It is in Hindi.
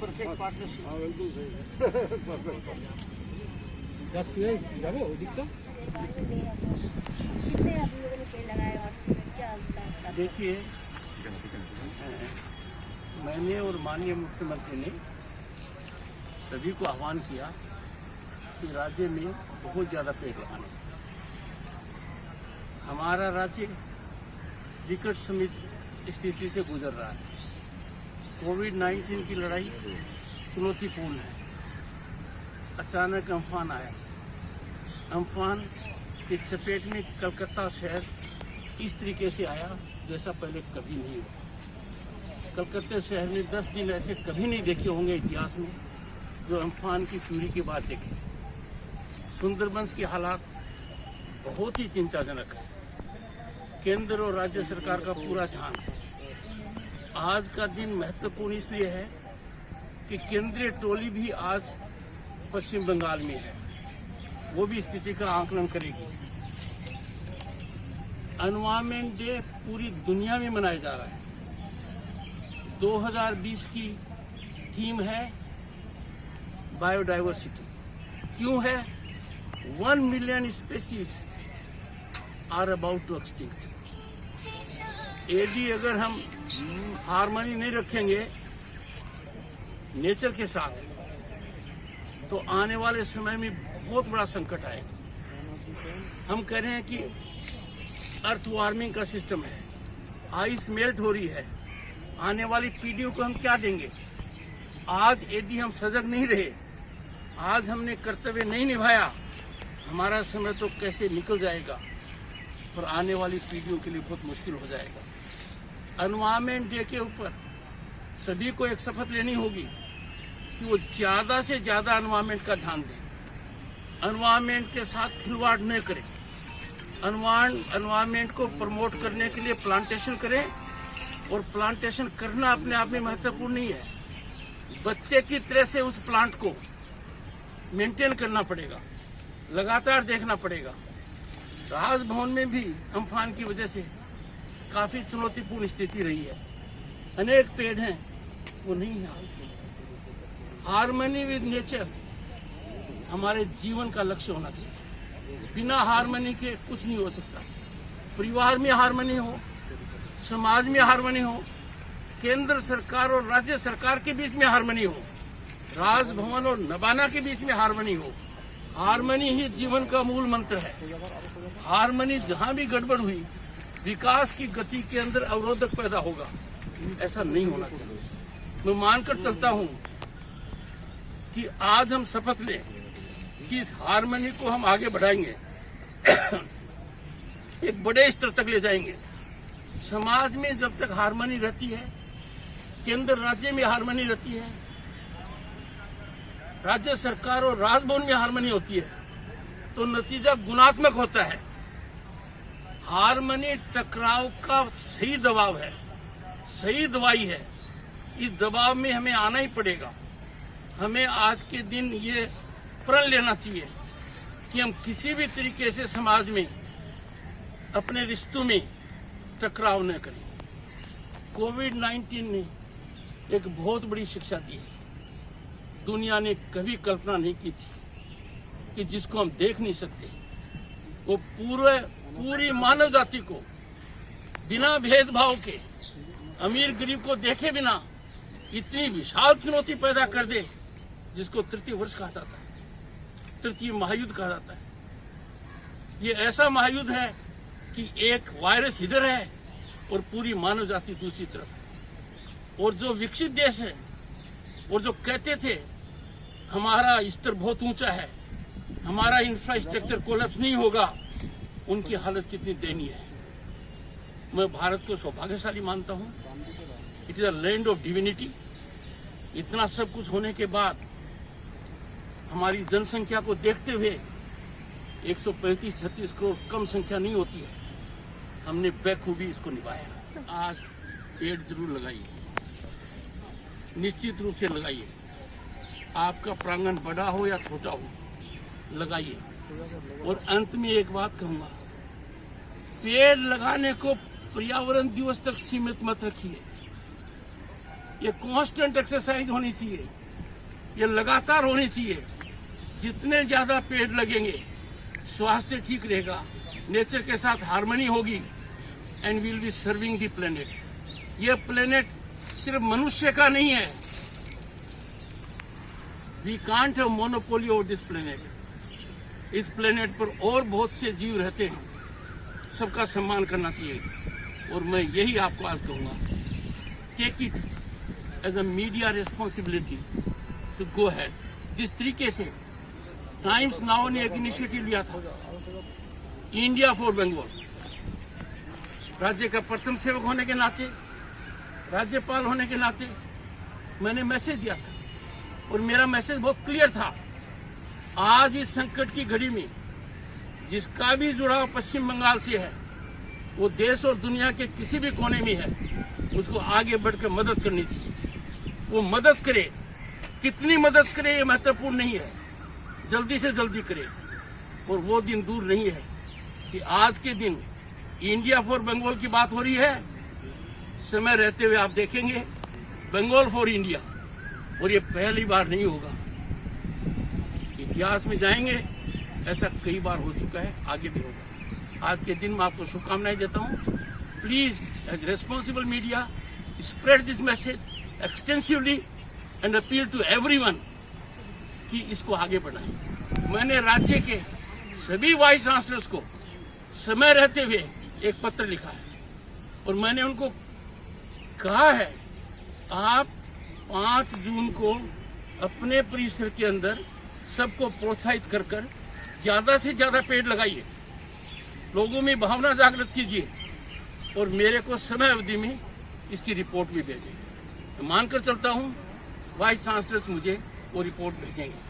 Perfect partnership. हाँ बिल्कुल सही है। जाओ दिखता। कितने आप लोगों ने पेड़ लगाए और क्या उसका? देखिए, मैंने और माननीय मुख्यमंत्री ने सभी को आह्वान किया कि राज्य में बहुत ज़्यादा पेड़ लगाने। हमारा राज्य विकट स्थिति से गुजर रहा है। कोविड-19 की लड़ाई चुनौतीपूर्ण है। अचानक अम्फान आया। अम्फान की चपेट में कलकत्ता शहर इस तरीके से आया जैसा पहले कभी नहीं हुआ। कलकत्ता शहर में 10 दिन ऐसे कभी नहीं देखे होंगे इतिहास में जो अम्फान की फ्यूरी के बाद देखे। सुंदरबंस की हालात बहुत ही चिंताजनक है। केंद्र और राज्य सरकार का पूरा ध्यान आज का दिन महत्वपूर्ण इसलिए है कि केंद्रीय टोली भी आज पश्चिम बंगाल में है। वो भी स्थिति का आकलन करेगी। एनवायरमेंट डे पूरी दुनिया में मनाया जा रहा है। 2020 की थीम है बायोडाइवर्सिटी। क्यों है? 1 million species are about to extinct. यदि अगर हम हार्मनी नहीं रखेंगे नेचर के साथ तो आने वाले समय में बहुत बड़ा संकट आएगा। हम कह रहे हैं कि अर्थ वार्मिंग का सिस्टम है, आइस मेल्ट हो रही है। आने वाली पीढ़ियों को हम क्या देंगे? आज यदि हम सजग नहीं रहे, आज हमने कर्तव्य नहीं निभाया, हमारा समय तो कैसे निकल जाएगा और आने वाली पीढ़ियों के लिए बहुत मुश्किल हो जाएगा। एनवायरमेंट डे के ऊपर सभी को एक शपथ लेनी होगी कि वो ज्यादा से ज्यादा एनवायरमेंट का ध्यान दें, एनवायरमेंट के साथ खिलवाड़ न करें, एनवायरमेंट को प्रमोट करने के लिए प्लांटेशन करें। और प्लांटेशन करना अपने आप में महत्वपूर्ण नहीं है, बच्चे की तरह से उस प्लांट को मेंटेन करना पड़ेगा, लगातार देखना पड़ेगा। राजभवन में भी अम्फान की वजह से काफी चुनौतीपूर्ण स्थिति रही है। अनेक पेड़ हैं वो नहीं है। हार्मनी विद नेचर हमारे जीवन का लक्ष्य होना चाहिए। बिना हार्मनी के कुछ नहीं हो सकता। परिवार में हार्मनी हो, समाज में हार्मनी हो, केंद्र सरकार और राज्य सरकार के बीच में हार्मनी हो, राजभवन और नबाना के बीच में हार्मनी हो। हार्मनी ही जीवन का मूल मंत्र है। हार्मनी जहां भी गड़बड़ हुई, विकास की गति के अंदर अवरोधक पैदा होगा। ऐसा नहीं होना चाहिए। मैं मानकर चलता हूं कि आज हम शपथ लें कि इस हार्मनी को हम आगे बढ़ाएंगे, एक बड़े स्तर तक ले जाएंगे। समाज में जब तक हार्मनी रहती है, केंद्र राज्य में हार्मनी रहती है, राज्य सरकार और राजभवन में हार्मनी होती है, तो नतीजा गुणात्मक होता है। हार्मनी टकराव का सही दबाव है, सही दवाई है। इस दबाव में हमें आना ही पड़ेगा। हमें आज के दिन ये प्रण लेना चाहिए कि हम किसी भी तरीके से समाज में अपने रिश्तों में टकराव न करें। कोविड-19 ने एक बहुत बड़ी शिक्षा दी है। दुनिया ने कभी कल्पना नहीं की थी कि जिसको हम देख नहीं सकते, वो पूरी मानव जाति को बिना भेदभाव के, अमीर गरीब को देखे बिना इतनी विशाल चुनौती पैदा कर दे, जिसको तृतीय वर्ष कहा जाता है, तृतीय महायुद्ध कहा जाता है। ये ऐसा महायुद्ध है कि एक वायरस इधर है और पूरी मानव जाति दूसरी तरफ है। और जो विकसित देश है और जो कहते थे हमारा स्तर बहुत ऊंचा है, हमारा इंफ्रास्ट्रक्चर कोलैप्स नहीं होगा, उनकी हालत कितनी दयनीय है। मैं भारत को सौभाग्यशाली मानता हूं। It is a land of divinity. इतना सब कुछ होने के बाद हमारी जनसंख्या को देखते हुए 135-36 करोड़ कम संख्या नहीं होती है। हमने बखूबी इसको निभाया। आज पेड़ जरूर लगाइए, निश्चित रूप से लगाइए। आपका प्रांगण बड़ा हो या छोटा हो, लगाइए। और अंत में एक बात कहूंगा, पेड़ लगाने को पर्यावरण दिवस तक सीमित मत रखिए। ये कांस्टेंट एक्सरसाइज होनी चाहिए, ये लगातार होनी चाहिए। जितने ज्यादा पेड़ लगेंगे स्वास्थ्य ठीक रहेगा, नेचर के साथ हार्मनी होगी, and will be serving the planet. ये प्लेनेट सिर्फ मनुष्य का नहीं है। We can't have monopoly over this planet. इस प्लेनेट पर और बहुत से जीव रहते हैं, सबका सम्मान करना चाहिए। और मैं यही आपको आज कहूंगा, take it as a media responsibility to go ahead. जिस तरीके से टाइम्स नाउ ने एक इनिशिएटिव लिया था, इंडिया फॉर बंगाल, राज्य का प्रथम सेवक होने के नाते, राज्यपाल होने के नाते मैंने मैसेज दिया था, और मेरा मैसेज बहुत क्लियर था। आज इस संकट की घड़ी में जिसका भी जुड़ाव पश्चिम बंगाल से है, वो देश और दुनिया के किसी भी कोने में है, उसको आगे बढ़कर मदद करनी चाहिए। वो मदद करे, कितनी मदद करे ये महत्वपूर्ण नहीं है, जल्दी से जल्दी करे। और वो दिन दूर नहीं है कि आज के दिन इंडिया फॉर बंगाल की बात हो रही है। समय रहते हुए आप देखेंगे बंगाल फॉर इंडिया, और ये पहली बार नहीं होगा, इतिहास में जाएंगे, ऐसा कई बार हो चुका है, आगे भी होगा। आज के दिन मैं आपको शुभकामनाएं देता हूं। Please as responsible media spread this message extensively and appeal to everyone कि इसको आगे बढ़ाएं। मैंने राज्य के सभी वाइस चांसलर्स को समय रहते हुए एक पत्र लिखा है, और मैंने उनको कहा है, आप 5 जून को अपने परिसर के अंदर सबको प्रोत्साहित कर ज्यादा से ज्यादा पेड़ लगाइए, लोगों में भावना जागृत कीजिए, और मेरे को समय अवधि में इसकी रिपोर्ट भी भेजें। तो मानकर चलता हूं वाइस चांसलर्स मुझे वो रिपोर्ट भेजेंगे।